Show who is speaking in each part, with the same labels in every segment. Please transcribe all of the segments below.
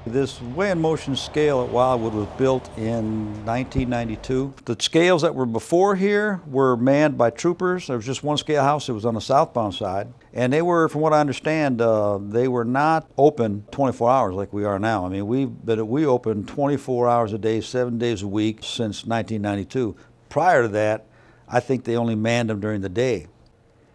Speaker 1: This weigh in motion scale at Wildwood was built in 1992. The scales that were before here were manned by troopers. There was just one scale house. It was on the southbound side. And they were, from what I understand, they were not open 24 hours like we are now. I mean, we opened 24 hours a day, 7 days a week since 1992. Prior to that, I think they only manned them during the day.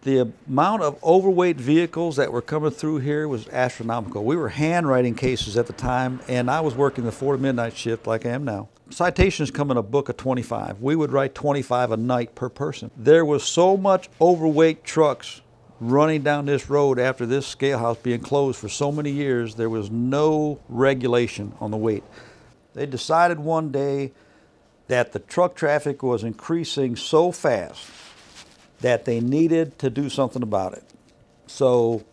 Speaker 1: The amount of overweight vehicles that were coming through here was astronomical. We were handwriting cases at the time, and I was working the 4 to midnight shift like I am now. Citations come in a book of 25. We would write 25 a night per person. There was so much overweight trucks running down this road after this scale house being closed for so many years. There was no regulation on the weight. They decided one day that the truck traffic was increasing so fast that they needed to do something about it. So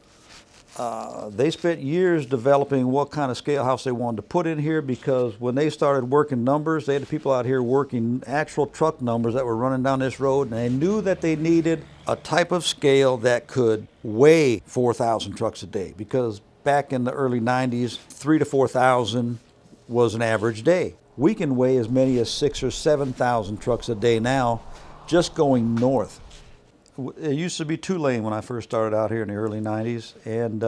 Speaker 1: they spent years developing what kind of scale house they wanted to put in here, because when they started working numbers, they had people out here working actual truck numbers that were running down this road, and they knew that they needed a type of scale that could weigh 4,000 trucks a day, because back in the early 90s, 3,000 to 4,000 was an average day. We can weigh as many as 6,000 or 7,000 trucks a day now, just going north. It used to be 2-lane when I first started out here in the early 90s, and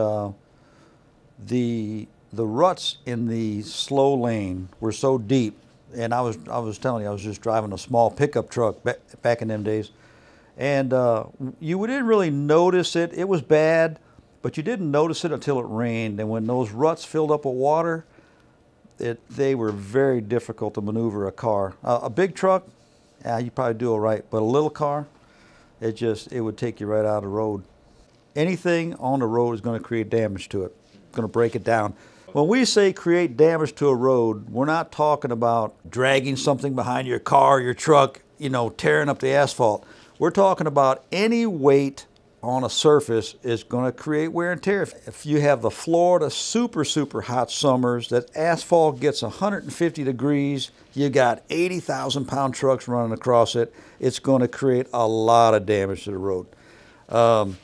Speaker 1: the ruts in the slow lane were so deep. And I was telling you, I was just driving a small pickup truck back in them days, and you didn't really notice it. It was bad, but you didn't notice it until it rained. And when those ruts filled up with water, they were very difficult to maneuver a car. A big truck, you probably do all right, but a little car, it would take you right out of the road. Anything on the road is going to create damage to it. It's going to break it down. When we say create damage to a road, we're not talking about dragging something behind your car, your truck, tearing up the asphalt. We're talking about any weight on a surface is going to create wear and tear. If you have the Florida super hot summers that asphalt gets 150 degrees, you got 80,000 pound trucks running across it, it's going to create a lot of damage to the road. And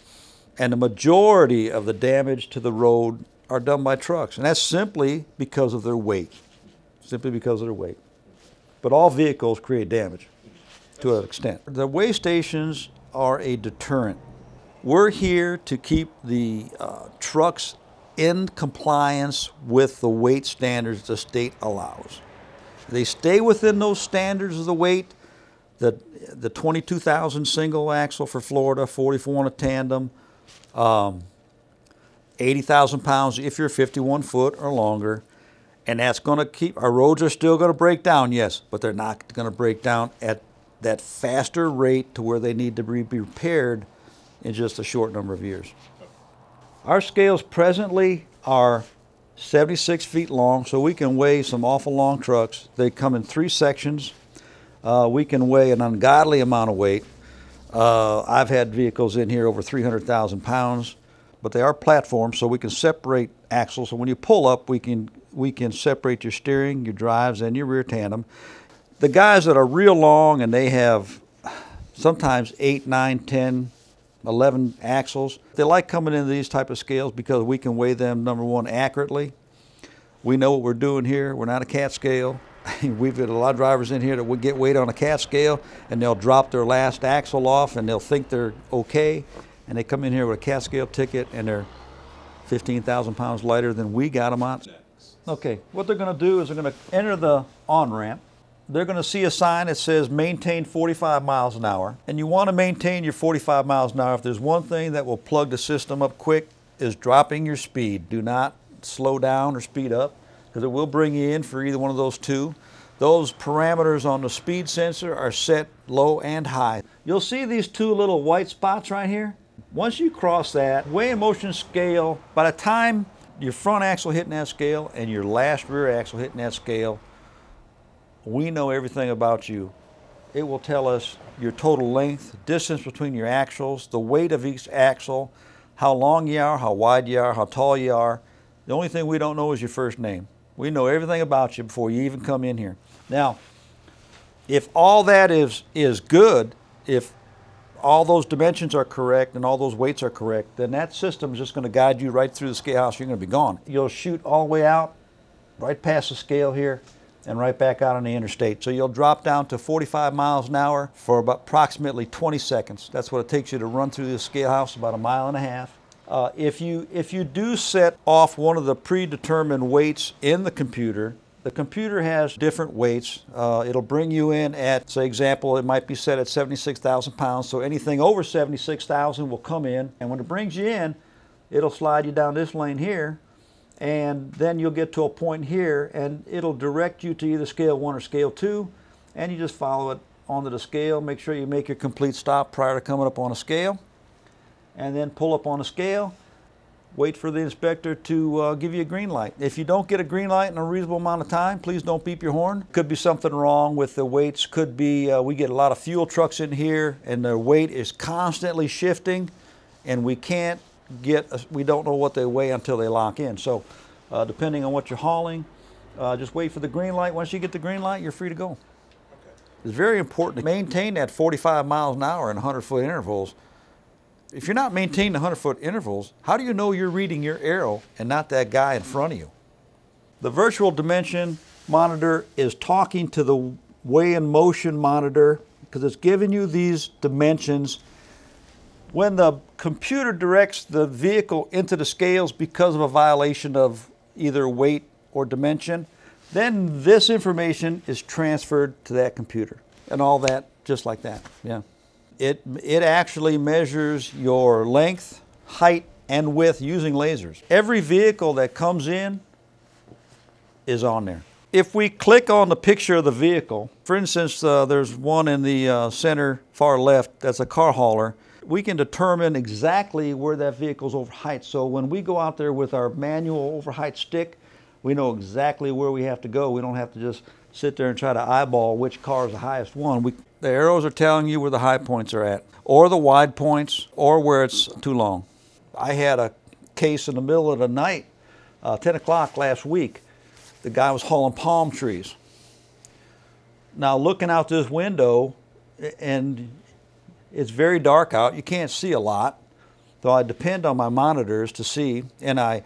Speaker 1: the majority of the damage to the road are done by trucks, and that's simply because of their weight. Simply because of their weight. But all vehicles create damage to an extent. The weigh stations are a deterrent. We're here to keep the trucks in compliance with the weight standards the state allows. They stay within those standards of the weight. The 22,000 single axle for Florida, 44 on a tandem, 80,000 pounds if you're 51 foot or longer. And that's going to keep, our roads are still going to break down, yes, but they're not going to break down at that faster rate to where they need to be repaired in just a short number of years. Our scales presently are 76 feet long, so we can weigh some awful long trucks. They come in 3 sections. We can weigh an ungodly amount of weight. I've had vehicles in here over 300,000 pounds, but they are platforms, so we can separate axles. So when you pull up, we can separate your steering, your drives, and your rear tandem. The guys that are real long and they have sometimes 8, 9, 10, 11 axles, they like coming into these type of scales because we can weigh them, number one, accurately. We know what we're doing here. We're not a cat scale. We've got a lot of drivers in here that would get weight on a cat scale and they'll drop their last axle off and they'll think they're okay, and they come in here with a cat scale ticket and they're 15,000 pounds lighter than we got them on. Okay, what they're going to do is they're going to enter the on-ramp. They're going to see a sign that says maintain 45 miles an hour. And you want to maintain your 45 miles an hour. If there's one thing that will plug the system up quick is dropping your speed. Do not slow down or speed up, because it will bring you in for either one of those two. Those parameters on the speed sensor are set low and high. You'll see these 2 little white spots right here. Once you cross that weigh in motion scale, by the time your front axle hitting that scale and your last rear axle hitting that scale, we know everything about you. It will tell us your total length, distance between your axles, the weight of each axle, how long you are, how wide you are, how tall you are. The only thing we don't know is your first name. We know everything about you before you even come in here. Now, if all that is good, if all those dimensions are correct and all those weights are correct, then that system is just going to guide you right through the scale house. You're going to be gone. You'll shoot all the way out right past the scale here and right back out on the interstate. So you'll drop down to 45 miles an hour for about approximately 20 seconds. That's what it takes you to run through the scale house, about 1.5 miles. If you do set off one of the predetermined weights in the computer has different weights. It'll bring you in at, say example, it might be set at 76,000 pounds. So anything over 76,000 will come in. And when it brings you in, it'll slide you down this lane here. And then you'll get to a point here and it'll direct you to either scale 1 or scale 2. And you just follow it onto the scale. Make sure you make your complete stop prior to coming up on a scale. And then pull up on a scale. Wait for the inspector to give you a green light. If you don't get a green light in a reasonable amount of time, please don't beep your horn. Could be something wrong with the weights. Could be, we get a lot of fuel trucks in here and their weight is constantly shifting and we don't know what they weigh until they lock in. So depending on what you're hauling, just wait for the green light. Once you get the green light, you're free to go. Okay. It's very important to maintain that 45 miles an hour in 100-foot intervals. If you're not maintaining 100-foot intervals, how do you know you're reading your arrow and not that guy in front of you? The virtual dimension monitor is talking to the weigh in motion monitor because it's giving you these dimensions. When the computer directs the vehicle into the scales because of a violation of either weight or dimension, then this information is transferred to that computer and all that just like that. Yeah. It actually measures your length, height, and width using lasers. Every vehicle that comes in is on there. If we click on the picture of the vehicle, for instance, there's one in the center far left that's a car hauler, we can determine exactly where that vehicle's over height. So when we go out there with our manual over height stick, we know exactly where we have to go. We don't have to just sit there and try to eyeball which car is the highest one. The arrows are telling you where the high points are at, or the wide points, or where it's too long. I had a case in the middle of the night, 10 o'clock last week. The guy was hauling palm trees. Now looking out this window, and it's very dark out, you can't see a lot, so I depend on my monitors to see, and I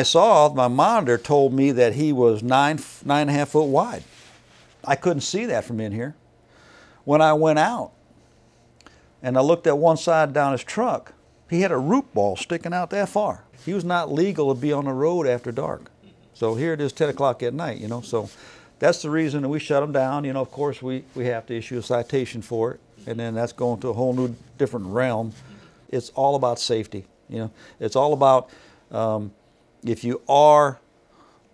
Speaker 1: saw my monitor told me that he was 9.5 foot wide. I couldn't see that from in here. When I went out and I looked at one side down his truck, he had a root ball sticking out that far. He was not legal to be on the road after dark. So here it is 10 o'clock at night, you know. So that's the reason that we shut him down. You know, of course, we have to issue a citation for it. And then that's going to a whole new different realm. It's all about safety, you know. It's all about if you are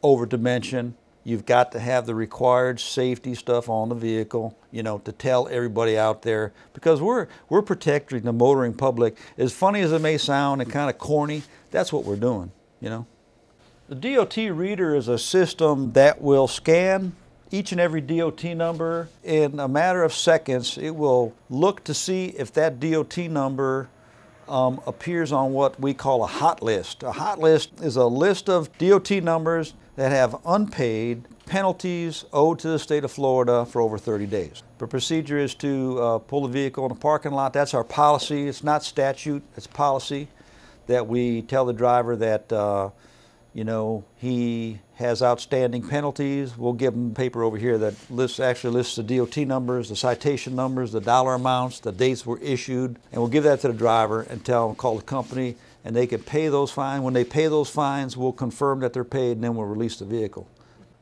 Speaker 1: over dimension, you've got to have the required safety stuff on the vehicle, you know, to tell everybody out there, because we're protecting the motoring public. As funny as it may sound and kind of corny, that's what we're doing, you know. The DOT reader is a system that will scan each and every DOT number. In a matter of seconds, it will look to see if that DOT number appears on what we call a hot list. A hot list is a list of DOT numbers that have unpaid penalties owed to the state of Florida for over 30 days. The procedure is to pull the vehicle in the parking lot. That's our policy. It's not statute, it's policy that we tell the driver that you know, he has outstanding penalties. We'll give him paper over here that actually lists the DOT numbers, the citation numbers, the dollar amounts, the dates were issued, and we'll give that to the driver and tell them, call the company, and they can pay those fines. When they pay those fines, we'll confirm that they're paid, and then we'll release the vehicle.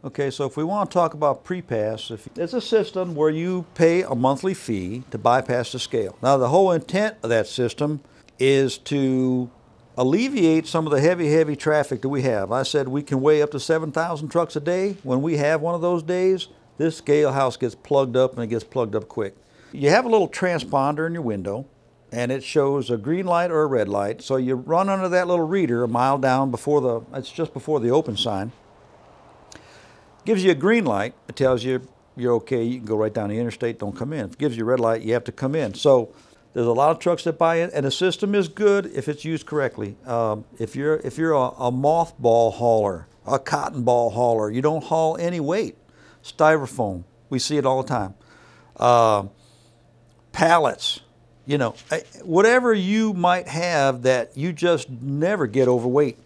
Speaker 1: Okay, so if we want to talk about pre-pass, it's a system where you pay a monthly fee to bypass the scale. Now, the whole intent of that system is to alleviate some of the heavy traffic that we have. I said we can weigh up to 7,000 trucks a day. When we have one of those days, this scale house gets plugged up, and it gets plugged up quick. You have a little transponder in your window, and it shows a green light or a red light. So you run under that little reader a mile down before it's just before the open sign. Gives you a green light. It tells you you're okay. You can go right down the interstate. Don't come in. If it gives you a red light, you have to come in. So there's a lot of trucks that buy it, and the system is good if it's used correctly. If you're a mothball hauler, a cotton ball hauler, you don't haul any weight. Styrofoam, we see it all the time. Pallets, you know, whatever you might have that you just never get overweight.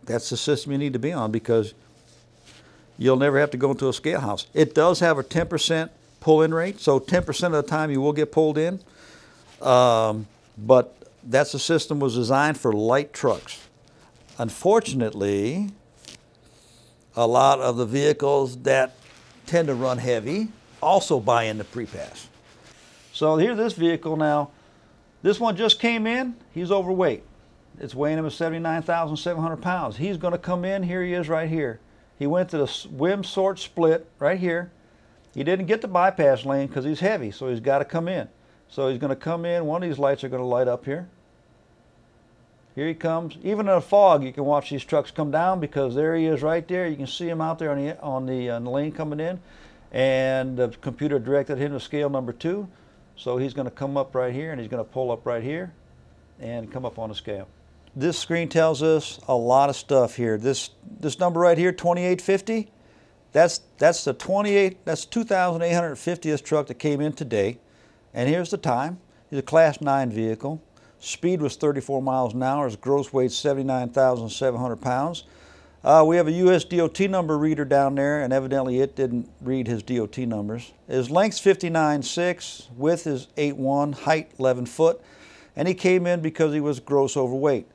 Speaker 1: That's the system you need to be on, because you'll never have to go into a scale house. It does have a 10% pull-in rate, so 10% of the time you will get pulled in. But that's the system was designed for light trucks. Unfortunately, a lot of the vehicles that tend to run heavy also buy into pre-pass. So here's this vehicle now. This one just came in. He's overweight. It's weighing him at 79,700 pounds. He's going to come in. Here he is right here. He went to the swim sort split right here. He didn't get the bypass lane because he's heavy, so he's got to come in. So he's going to come in. One of these lights are going to light up here. Here he comes. Even in a fog, you can watch these trucks come down because there he is right there. You can see him out there on the lane coming in. And the computer directed him to scale number 2. So he's going to come up right here, and he's going to pull up right here and come up on the scale. This screen tells us a lot of stuff here. This number right here, 2850, that's the 2,850th truck that came in today. And here's the time. It's a Class 9 vehicle. Speed was 34 miles an hour. His gross weight 79,700 pounds. We have a US DOT number reader down there, and evidently it didn't read his DOT numbers. His length's 59.6, width is 8.1, height 11 foot, and he came in because he was gross overweight.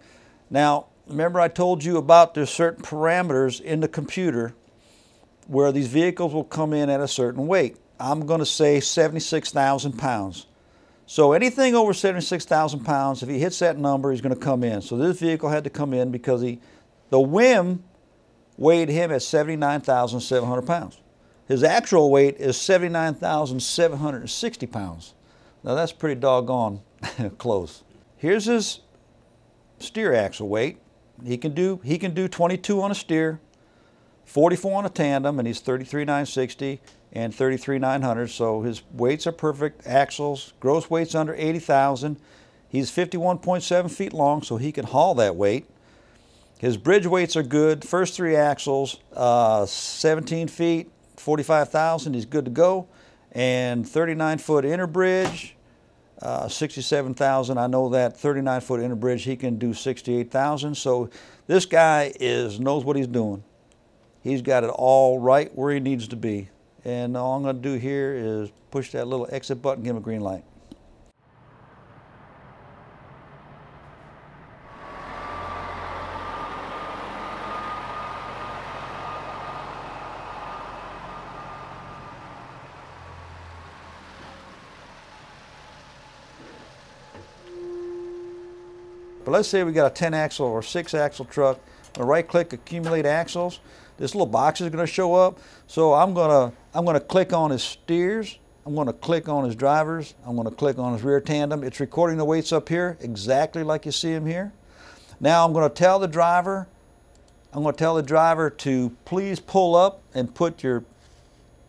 Speaker 1: Now, remember I told you about there's certain parameters in the computer where these vehicles will come in at a certain weight. I'm going to say 76,000 pounds. So anything over 76,000 pounds, if he hits that number, he's going to come in. So this vehicle had to come in because the whim weighed him at 79,700 pounds. His actual weight is 79,760 pounds. Now that's pretty doggone close. Here's his steer axle weight. He can do 22 on a steer, 44 on a tandem, and he's 33,960 and 33,900. So his weights are perfect. Axles, gross weight's under 80,000. He's 51.7 feet long, so he can haul that weight. His bridge weights are good. First 3 axles, 17 feet, 45,000. He's good to go. And 39-foot inner bridge, 67,000. I know that 39-foot inner bridge, he can do 68,000. So this guy knows what he's doing. He's got it all right where he needs to be. And all I'm going to do here is push that little exit button, give him a green light. But let's say we got a 10-axle or 6-axle truck. I'm going to right-click Accumulate Axles. This little box is going to show up. So I'm going to click on his steers. I'm going to click on his drivers. I'm going to click on his rear tandem. It's recording the weights up here exactly like you see them here. Now I'm going to tell the driver. To please pull up and put your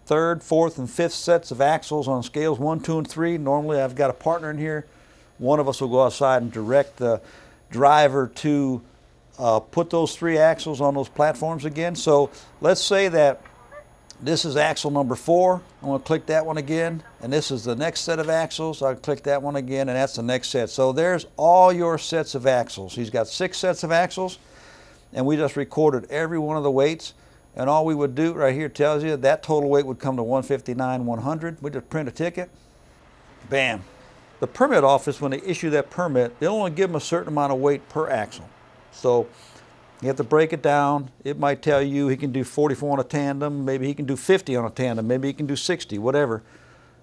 Speaker 1: 3rd, 4th, and 5th sets of axles on scales 1, 2, and 3. Normally I've got a partner in here. One of us will go outside and direct the driver to put those 3 axles on those platforms again. So let's say that this is axle number 4. I'm going to click that one again, and this is the next set of axles. I'll click that one again, and that's the next set. So there's all your sets of axles. He's got 6 sets of axles, and we just recorded every one of the weights. And all we would do right here tells you that total weight would come to 159,100. We just print a ticket. Bam. The permit office, when they issue that permit, they'll only give them a certain amount of weight per axle. So you have to break it down. It might tell you he can do 44 on a tandem, maybe he can do 50 on a tandem, maybe he can do 60, whatever.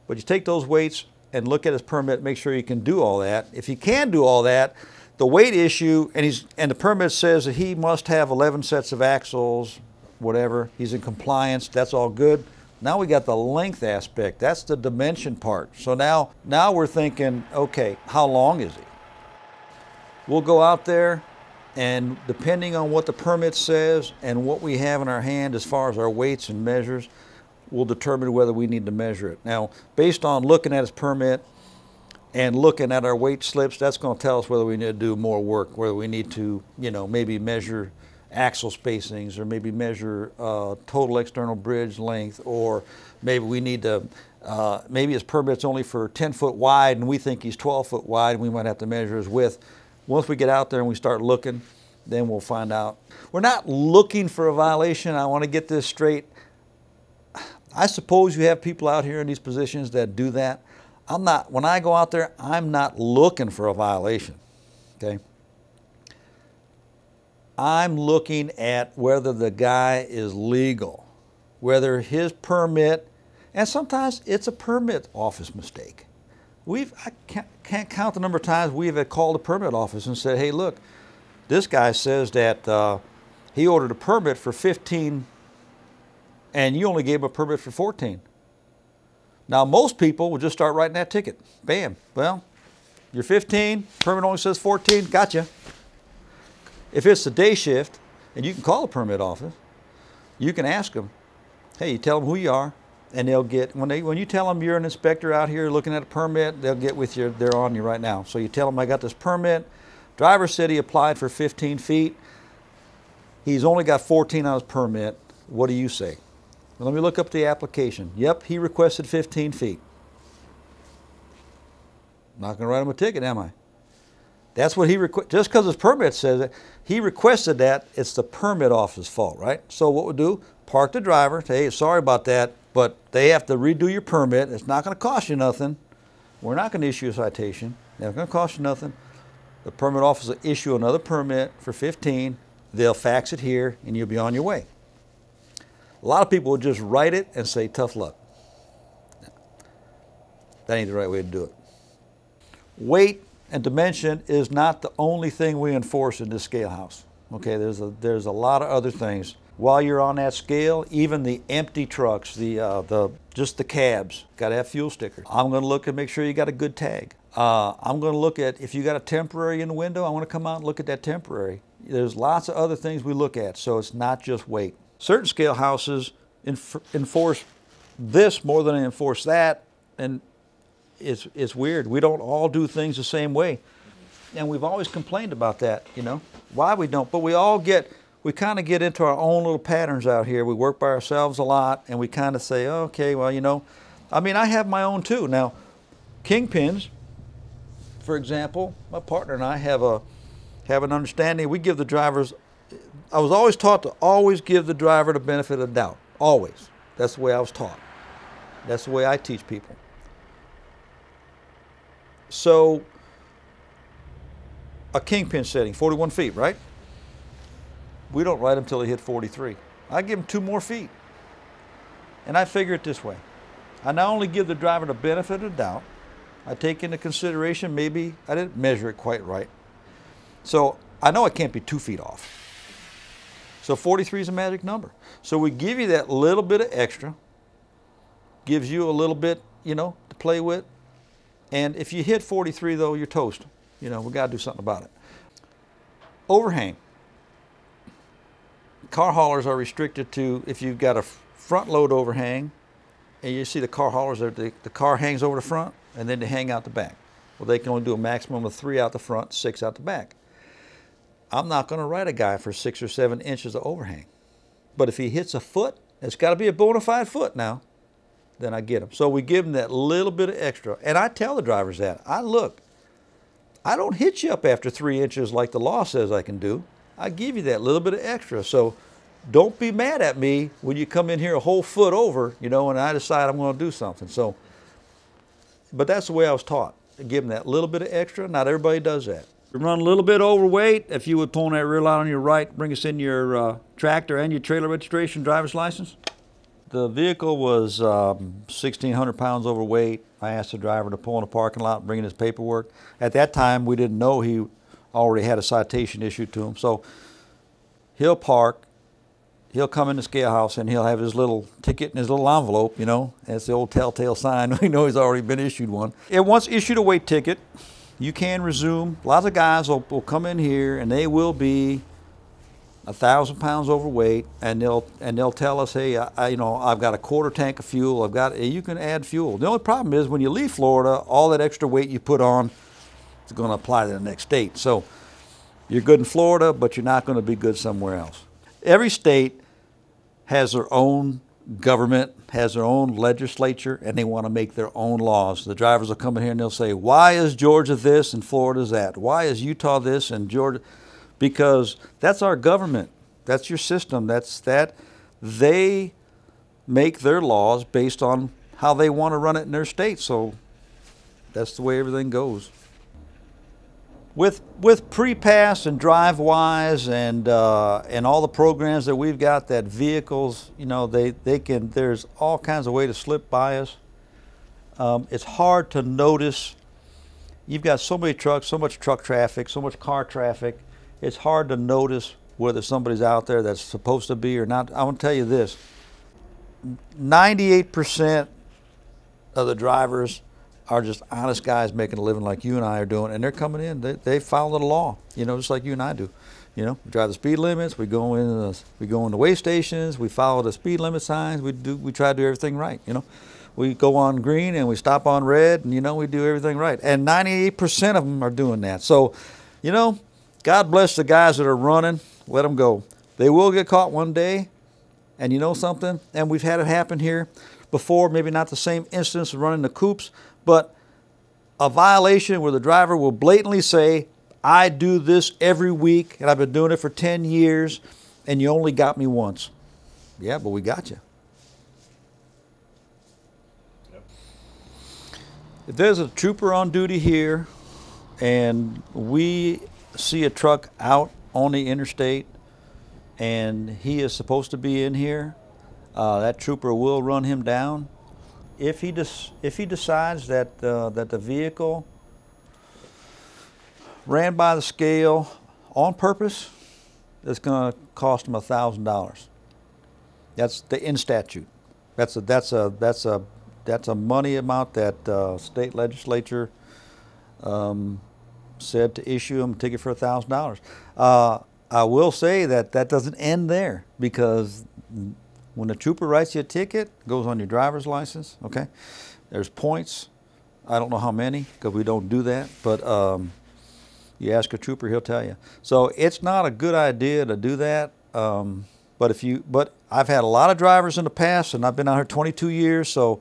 Speaker 1: But you take those weights and look at his permit, make sure he can do all that. If he can do all that, the weight issue, and the permit says that he must have 11 sets of axles, whatever, he's in compliance, that's all good. Now we got the length aspect. That's the dimension part. So now we're thinking, okay, how long is he? We'll go out there, and depending on what the permit says and what we have in our hand as far as our weights and measures, we'll determine whether we need to measure it. Now, based on looking at his permit and looking at our weight slips, that's going to tell us whether we need to do more work, whether we need to, maybe measure axle spacings, or maybe measure total external bridge length, or maybe we need to, maybe his permit's only for 10 foot wide and we think he's 12 foot wide and we might have to measure his width. Once we get out there and we start looking, then we'll find out. We're not looking for a violation. I want to get this straight. I suppose you have people out here in these positions that do that. I'm not, when I go out there, I'm not looking for a violation, okay? I'm looking at whether the guy is legal, whether his permit, and sometimes it's a permit office mistake. I can't count the number of times we've called the permit office and said, hey, look, this guy says that he ordered a permit for 15 and you only gave him a permit for 14. Now, most people will just start writing that ticket. Bam. Well, you're 15, permit only says 14, gotcha. If it's a day shift, and you can call the permit office, you can ask them, hey, you tell them who you are, and they'll get, when you tell them you're an inspector out here looking at a permit, they'll get with you, they're on you right now. So you tell them I got this permit, driver said he applied for 15 feet, he's only got 14 on his permit, what do you say? Well, let me look up the application. Yep, he requested 15 feet. I'm not going to write him a ticket, am I? That's what he requested. Just because his permit says it, he requested that, it's the permit office's fault, right? So what we'll do, park the driver, say, hey, sorry about that, but they have to redo your permit. It's not going to cost you nothing. We're not going to issue a citation. It's not going to cost you nothing. The permit office will issue another permit for 15. They'll fax it here, and you'll be on your way. A lot of people will just write it and say, tough luck. That ain't the right way to do it. Weight and dimension is not the only thing we enforce in this scale house. Okay, there's a lot of other things. While you're on that scale, even the empty trucks, just the cabs, got to have fuel stickers. I'm going to look and make sure you got a good tag. I'm going to look at, if you got a temporary in the window, I want to come out and look at that temporary. There's lots of other things we look at, so it's not just weight. Certain scale houses enforce this more than they enforce that, and it's weird. We don't all do things the same way. And we've always complained about that, you know, why we don't. But we kind of get into our own little patterns out here. We work by ourselves a lot, and we kind of say, oh, okay, well, you know, I mean, I have my own too. Now, kingpins, for example, my partner and I have an understanding. We give the drivers, I was always taught to always give the driver the benefit of the doubt, always. That's the way I was taught. That's the way I teach people. So, a kingpin setting, 41 feet, right? We don't write them till they hit 43. I give them 2 more feet. And I figure it this way. I not only give the driver the benefit of the doubt, I take into consideration maybe I didn't measure it quite right. So I know it can't be 2 feet off. So 43 is a magic number. So we give you that little bit of extra, gives you a little bit, you know, to play with. And if you hit 43 though, you're toast. You know, we got to do something about it. Overhang. Car haulers are restricted to, if you've got a front load overhang, and you see the car haulers, the car hangs over the front, and then they hang out the back. Well, they can only do a maximum of 3 out the front, 6 out the back. I'm not going to write a guy for 6 or 7 inches of overhang. But if he hits a foot, it's got to be a bona fide foot now, then I get him. So we give him that little bit of extra. And I tell the drivers that. I don't hit you up after 3 inches like the law says I can do. I give you that little bit of extra. So don't be mad at me when you come in here a whole foot over, you know, and I decide I'm going to do something. So, but that's the way I was taught. Give them that little bit of extra. Not everybody does that. You run a little bit overweight, if you would pull that rear light on your right, bring us in your tractor and your trailer registration, driver's license. The vehicle was 1,600 pounds overweight. I asked the driver to pull in the parking lot and bring in his paperwork. At that time, we didn't know he already had a citation issued to him. So he'll park, he'll come in the scale house, and he'll have his little ticket in his little envelope, you know. That's the old telltale sign. We know he's already been issued one. And once issued a weight ticket, you can resume. Lots of guys will come in here, and they will be 1,000 pounds overweight, and they'll tell us, hey, you know, I've got a quarter tank of fuel. You can add fuel. The only problem is when you leave Florida, all that extra weight you put on is going to apply to the next state. So you're good in Florida, but you're not going to be good somewhere else. Every state has their own government, has their own legislature, and they want to make their own laws. The drivers will come in here and they'll say, why is Georgia this and Florida's that? Why is Utah this and Georgia? because that's our government. That's your system. They make their laws based on how they want to run it in their state. So that's the way everything goes. With pre-pass and drive-wise and all the programs that we've got, that vehicles, you know, they can, there's all kinds of ways to slip by us. It's hard to notice. You've got so many trucks, so much truck traffic, so much car traffic. It's hard to notice whether somebody's out there that's supposed to be or not. I want to tell you this. 98% of the drivers are just honest guys making a living like you and I are doing, and they're coming in. They follow the law, you know, just like you and I do. You know, we drive the speed limits. We go in the weigh stations. We follow the speed limit signs. We try to do everything right. You know, we go on green and we stop on red, and you know, we do everything right. And 98% of them are doing that. So, you know, God bless the guys that are running. Let them go. They will get caught one day, and you know something. And we've had it happen here before. Maybe not the same instance of running the coops, but a violation where the driver will blatantly say, I do this every week and I've been doing it for 10 years and you only got me once. Yeah, but we got you. Yep. If there's a trooper on duty here and we see a truck out on the interstate and he is supposed to be in here, that trooper will run him down. If he decides that the vehicle ran by the scale on purpose, it's going to cost him $1,000. That's in statute. That's a money amount that state legislature said to issue him a ticket for $1,000. I will say that doesn't end there, because when the trooper writes you a ticket, it goes on your driver's license, okay? There's points. I don't know how many, because we don't do that, but you ask a trooper, he'll tell you. So it's not a good idea to do that, but I've had a lot of drivers in the past, and I've been out here 22 years, so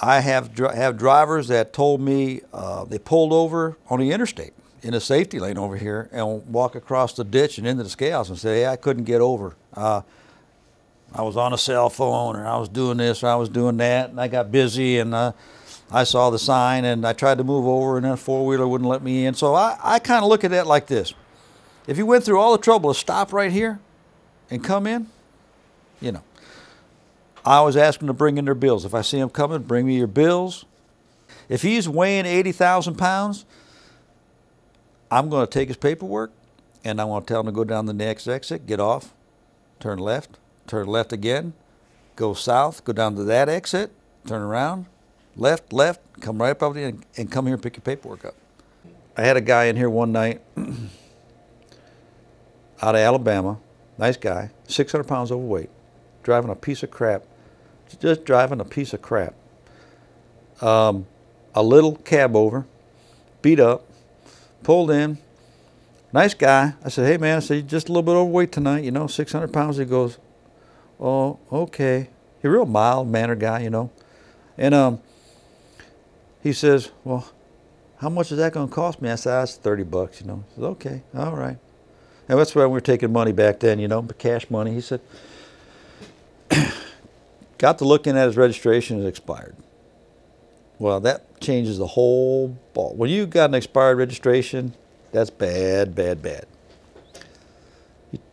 Speaker 1: I have drivers that told me they pulled over on the interstate in a safety lane over here and walk across the ditch and into the scales and say, hey, I couldn't get over. I was on a cell phone, or I was doing this, or I was doing that, and I got busy, and I saw the sign, and I tried to move over, and then a four-wheeler wouldn't let me in. So I kind of look at that like this. If you went through all the trouble to stop right here and come in, you know, I always ask them to bring in their bills. If I see them coming, bring me your bills. If he's weighing 80,000 pounds, I'm going to take his paperwork, and I'm going to tell him to go down the next exit, get off, turn left again, go south, go down to that exit, turn around, left, come right up and come here and pick your paperwork up. I had a guy in here one night out of Alabama, nice guy, 600 pounds overweight, driving a piece of crap, just driving a piece of crap. A little cab over, beat up, pulled in, nice guy. I said, hey man, I said, you're just a little bit overweight tonight, you know, 600 pounds. He goes, oh, okay. He's a real mild-mannered guy, you know. And he says, well, how much is that going to cost me? I said, that's $30, you know. He said, okay, all right. And that's why we were taking money back then, you know, cash money. He said, got to looking at his registration, it expired. Well, that changes the whole ball. When you got an expired registration, that's bad, bad, bad.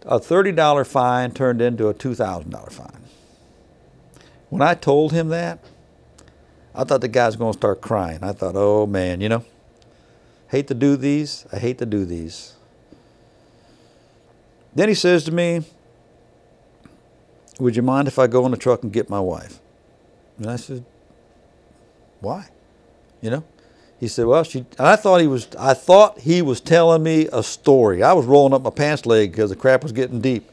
Speaker 1: A $30 fine turned into a $2,000 fine. When I told him that, I thought the guy was going to start crying. I thought, oh man, you know, hate to do these. I hate to do these. Then he says to me, would you mind if I go in the truck and get my wife? And I said, why? You know? He said, well, I thought he was telling me a story. I was rolling up my pants leg because the crap was getting deep.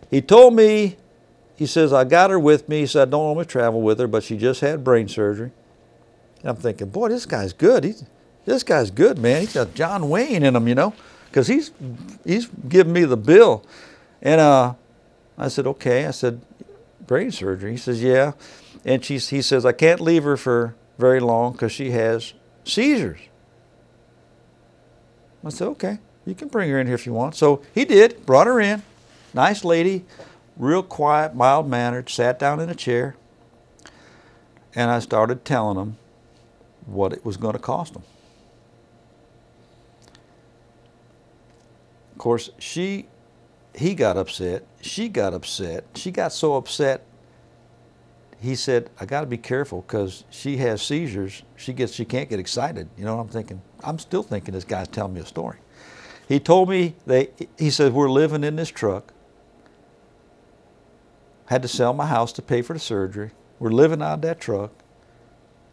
Speaker 1: He told me, he says, I got her with me. He said, I don't want to travel with her, but she just had brain surgery. And I'm thinking, boy, this guy's good. This guy's good, man. He's got John Wayne in him, you know, because he's giving me the bill. And I said, okay. I said, brain surgery? He says, yeah. And he says, I can't leave her for very long because she has seizures. I said, okay. You can bring her in here if you want. So he did, brought her in. Nice lady, real quiet, mild-mannered, sat down in a chair. And I started telling him what it was going to cost him. Of course, he got upset. She got upset. She got so upset, he said, I got to be careful because she has seizures. She can't get excited. You know what I'm thinking? I'm still thinking this guy's telling me a story. He told me, he said, we're living in this truck. Had to sell my house to pay for the surgery. We're living out of that truck.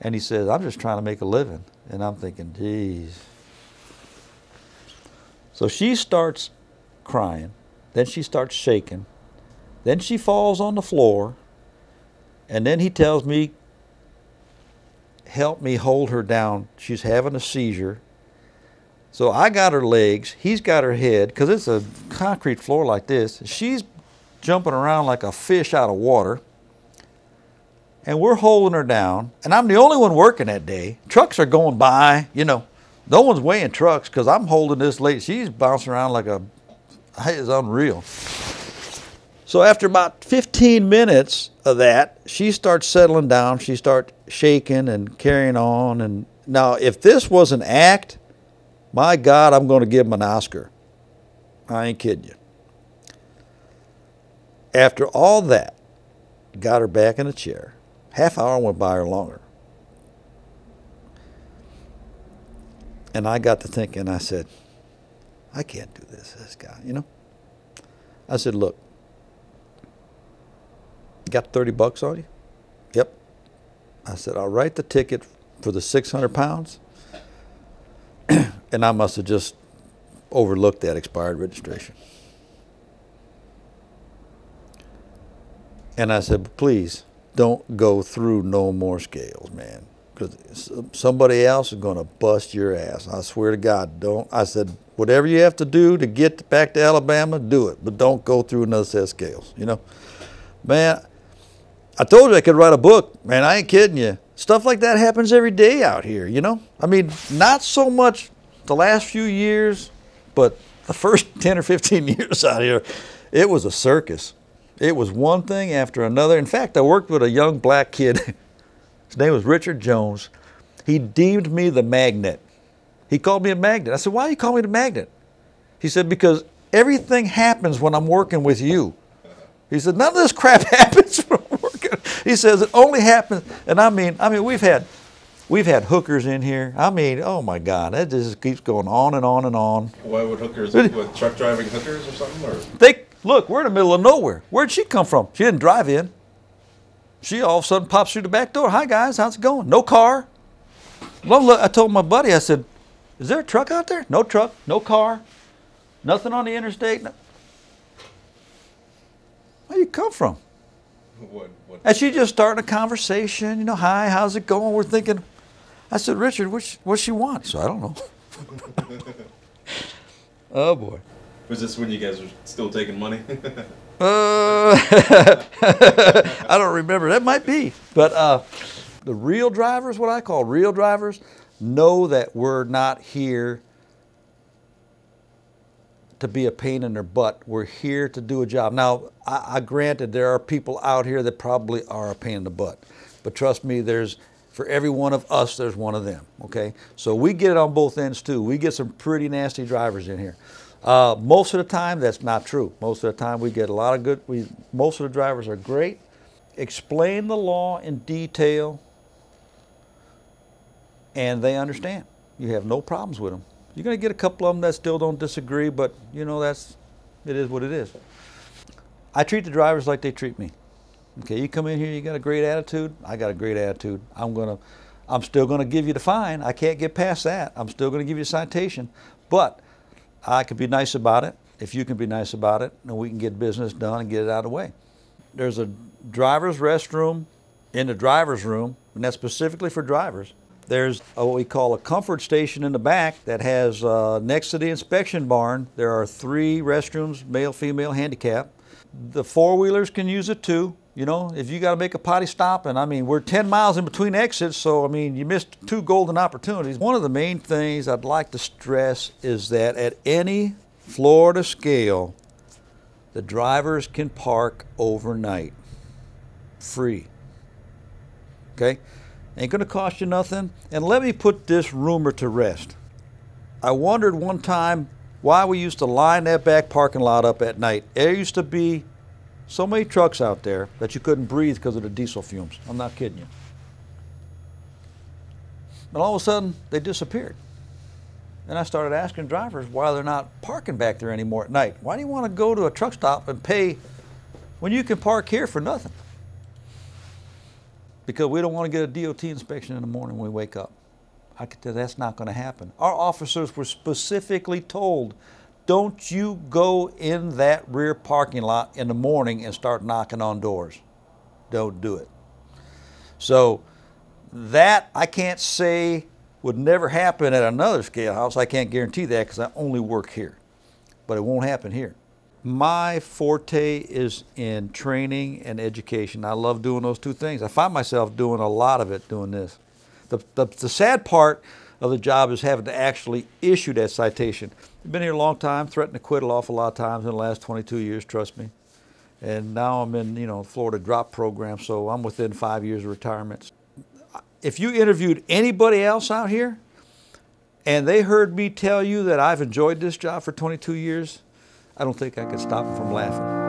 Speaker 1: And he says, I'm just trying to make a living. And I'm thinking, geez. So she starts crying. Then she starts shaking. Then she falls on the floor. And then he tells me, help me hold her down. She's having a seizure. So I got her legs. He's got her head, because it's a concrete floor like this. She's jumping around like a fish out of water. And we're holding her down. And I'm the only one working that day. Trucks are going by, you know. No one's weighing trucks because I'm holding this lady. She's bouncing around like it's unreal. So after about 15 minutes of that, she starts settling down. She starts shaking and carrying on. And now, if this was an act, my God, I'm going to give him an Oscar. I ain't kidding you. After all that, got her back in a chair. Half hour went by or longer. And I got to thinking, I said, I can't do this guy, you know. I said, look, got 30 bucks on you? Yep. I said, I'll write the ticket for the 600 pounds. And I must have just overlooked that expired registration. And I said, please don't go through no more scales, man. Because somebody else is going to bust your ass. I swear to God, don't. I said, whatever you have to do to get back to Alabama, do it. But don't go through another set of scales, you know. Man, I told you I could write a book. Man, I ain't kidding you. Stuff like that happens every day out here, you know. I mean, not so much the last few years, but the first 10 or 15 years out here, it was a circus. It was one thing after another. In fact, I worked with a young black kid. His name was Richard Jones. He deemed me the magnet. He called me a magnet. I said, why do you call me the magnet? He said, because everything happens when I'm working with you. He said, none of this crap happens when I'm working. He says, it only happens. And I mean, we've had hookers in here. I mean, oh my God, that just keeps going on and on and on.
Speaker 2: Why would hookers, with truck driving hookers or something? Or?
Speaker 1: Look, we're in the middle of nowhere. Where'd she come from? She didn't drive in. She all of a sudden pops through the back door. Hi guys, how's it going? No car. Well, look, I told my buddy, I said, is there a truck out there? No truck, no car, nothing on the interstate. No. Where you come from?
Speaker 2: What?
Speaker 1: And she just started a conversation, you know, hi, how's it going? We're thinking, I said, Richard, what she want? So I don't know. Oh boy.
Speaker 2: Was this when you guys were still taking money?
Speaker 1: I don't remember. That might be. But the real drivers, what I call real drivers, know that we're not here to be a pain in their butt. We're here to do a job. Now, I granted there are people out here that probably are a pain in the butt. But trust me, for every one of us, there's one of them, okay? So we get it on both ends too. We get some pretty nasty drivers in here. Most of the time, that's not true. Most of the time, we get a lot of good, most of the drivers are great. Explain the law in detail, and they understand. You have no problems with them. You're going to get a couple of them that still don't disagree, but you know, it is what it is. I treat the drivers like they treat me. Okay, you come in here, you got a great attitude, I got a great attitude. I'm still going to give you the fine. I can't get past that. I'm still going to give you a citation, but I can be nice about it. If you can be nice about it, then we can get business done and get it out of the way. There's a driver's restroom in the driver's room, and that's specifically for drivers. There's what we call a comfort station in the back that has, next to the inspection barn, there are 3 restrooms, male, female, handicap. The four-wheelers can use it too. You know, if you got to make a potty stop, and I mean, we're 10 miles in between exits, so I mean, you missed 2 golden opportunities. One of the main things I'd like to stress is that at any Florida scale, the drivers can park overnight, free. Okay? Ain't gonna cost you nothing. And let me put this rumor to rest. I wondered one time why we used to line that back parking lot up at night. There used to be so many trucks out there that you couldn't breathe because of the diesel fumes. I'm not kidding you. And all of a sudden, they disappeared. And I started asking drivers why they're not parking back there anymore at night. Why do you want to go to a truck stop and pay when you can park here for nothing? Because we don't want to get a DOT inspection in the morning when we wake up. I could tell that's not going to happen. Our officers were specifically told, don't you go in that rear parking lot in the morning and start knocking on doors. Don't do it. So that I can't say would never happen at another scale house. I can't guarantee that because I only work here. But it won't happen here. My forte is in training and education. I love doing those two things. I find myself doing a lot of it doing this. The sad part of the job is having to actually issue that citation. I've been here a long time, threatened to quit an awful lot of times in the last 22 years, trust me. And now I'm in, Florida drop program, so I'm within 5 years of retirement. If you interviewed anybody else out here and they heard me tell you that I've enjoyed this job for 22 years, I don't think I could stop them from laughing.